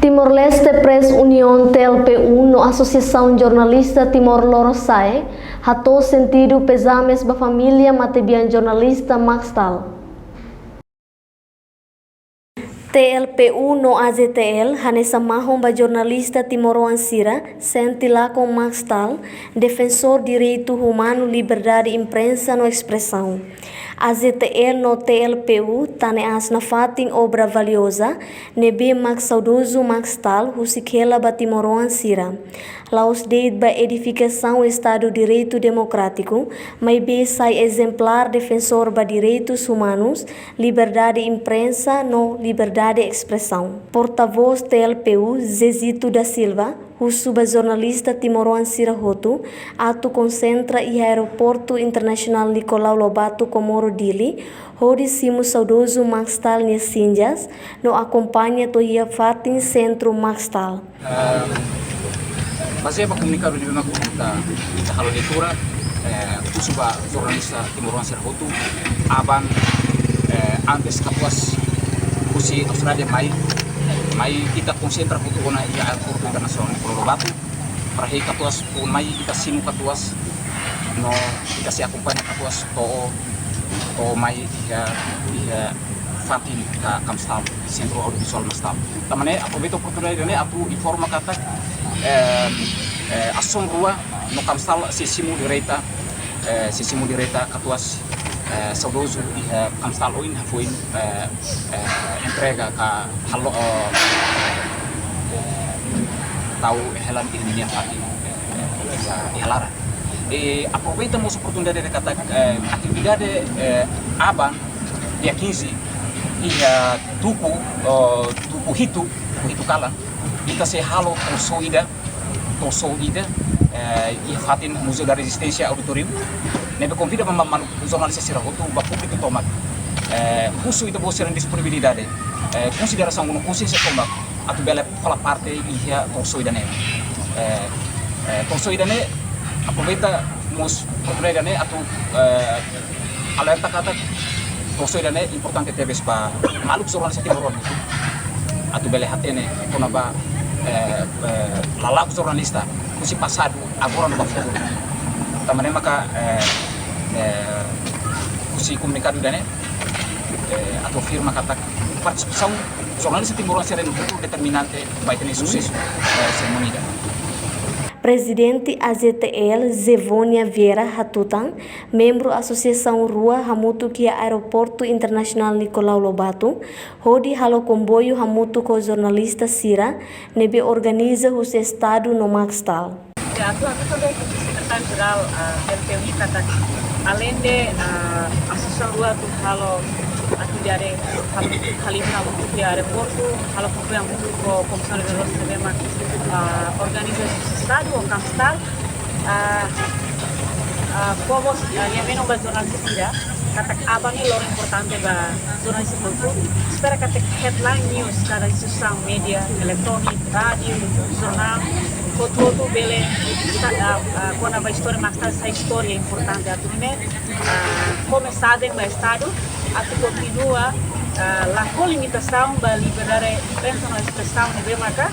Timor-Leste Press Union TLP1 no Associação Jornalista Timor-Loro'Sae hatou sentido pesames ba família matebian jornalista Maxtal. TLP1 no AZTL hanesa mahon ba jornalista Timor-Ansira sentila com Maxtal, defensor direito humano, liberdade imprensa no expressão. AZTL no TLPU tane as na fating obra valiosa nebe Max saudoso Maxtal husikela ba Timor-Ansira. Laos deed ba edificação Estado Direito Democrático, mai be sai exemplar defensor ba direitos humanos, liberdade imprensa no liberdade expressão. Porta-voz TLPU Zezito da Silva, o jornalista Timor-Ansira Hotu, atu concentra e aeroporto internacional Nicolau Lobato Comoro Dili, onde simo saudoso Maxtal Nhesinjas, no acompanha tohia fatin centro Maxtal. Baseado para comunicar di memang kita halo leitura usuba jornalista Timor-Ansira Hotu aban antes kapuas kusi Australia mai kita konsentra Hotu kona ia aeroporto internasional Nicolau Lobato para hei kapuas pun mai kita simu kapuas no kita si akompanya kapuas to mai ia fatin ka Kamstal Centro Audiovisual Maxtal tamane aproveito a oportunidade ne atu informa kata asom rua no Kamstal sesimu direita katuas saudoso Kamstal oin foi entrega ka halo tau helan ilmiah fatin ihalara aproveitamos a oportunidade de kata atividade aban dia 15 tuku hitu kala kita se halo torsoida ia fatin Museu da Resistência Auditorium nebe convida para jornalista Sira Hotu ba público tomat husu itu boseran disponibilidade consideração no consciência tomat atu bela fala parte ia torsoida ne aproveita mos oportunidade ne atu alerta kata torsoida ne importante teves pa maluk jornalista Timor-Leste atu bela hatene kona ba lalak jornalista kusi passado agora no futuro também maka kusi comunicado dane atau firma kata participação jornalista Timor-Leste no futuro determinante vai ter sucesso cerimônia. Presidente AZTL Zevonia Vieira Hatutan, membro Associação Rua Hamutu Kia Aeroporto Internacional Nicolau Lobato, hodi halo comboio Hamutu com jornalista Sira, nebe organiza o estado no Maxtal. Aku também secretário-geral TLPU kata além de Associação Rua tu halo aku dari Halimah untuk di aeroporto halo comboio Hamutu com Comissão de Velocidade também organização Estado ou Kamstal como menos ba jornalista Sira kata abang ini lor importante ba jornalista Hotu espera kata headline news kada instituição media elektronik radio jornal Hotu bele quando a história Maxtal essa história importante atu ne começada ba Estado atu continua la limitação da liberdade imprensa na expressão de maka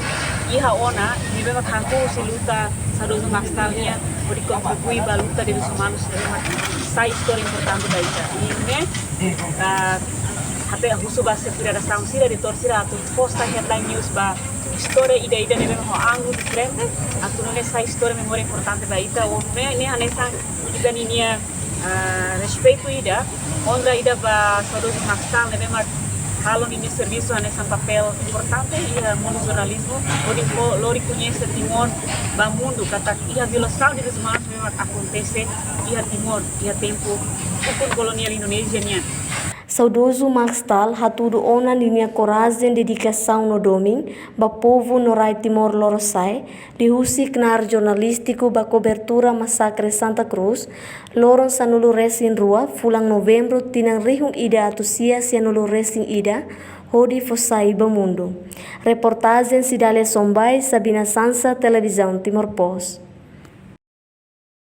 iha ona ni bema kanku se luta sadoso Maxtalnya por contribuir ba luta de humanos de maka sa história importante da ita e até a russo ba se federação Sira de torcida atu posta headline news ba história ida de bema ho ângulo diferente atu não essa história memória importante da ita o ne anessa ida ninia respeito ida onde ida ba sadoso Maxtal de bema halo ini serviço nesse papel importante e o mundo jornalismo onde lori conhece Timor ba mundo kata ia violação de direitos humanos memang acontece ia Timor ia tempo hukum kolonial Indonesia nya. Saudoso Maxtal hatudo ona linha coragem dedicação no doming ba povo no rai Timor-Loro'Sae de husik nar jornalístico ba cobertura massacre Santa Cruz loron sanulu resin rua fulang novembro tinang rihung ida atusia sianulu resin ida hodi fosai ba mundo. Reportagem Cidale Sombai Sabina Sansa Televisão Timor Post.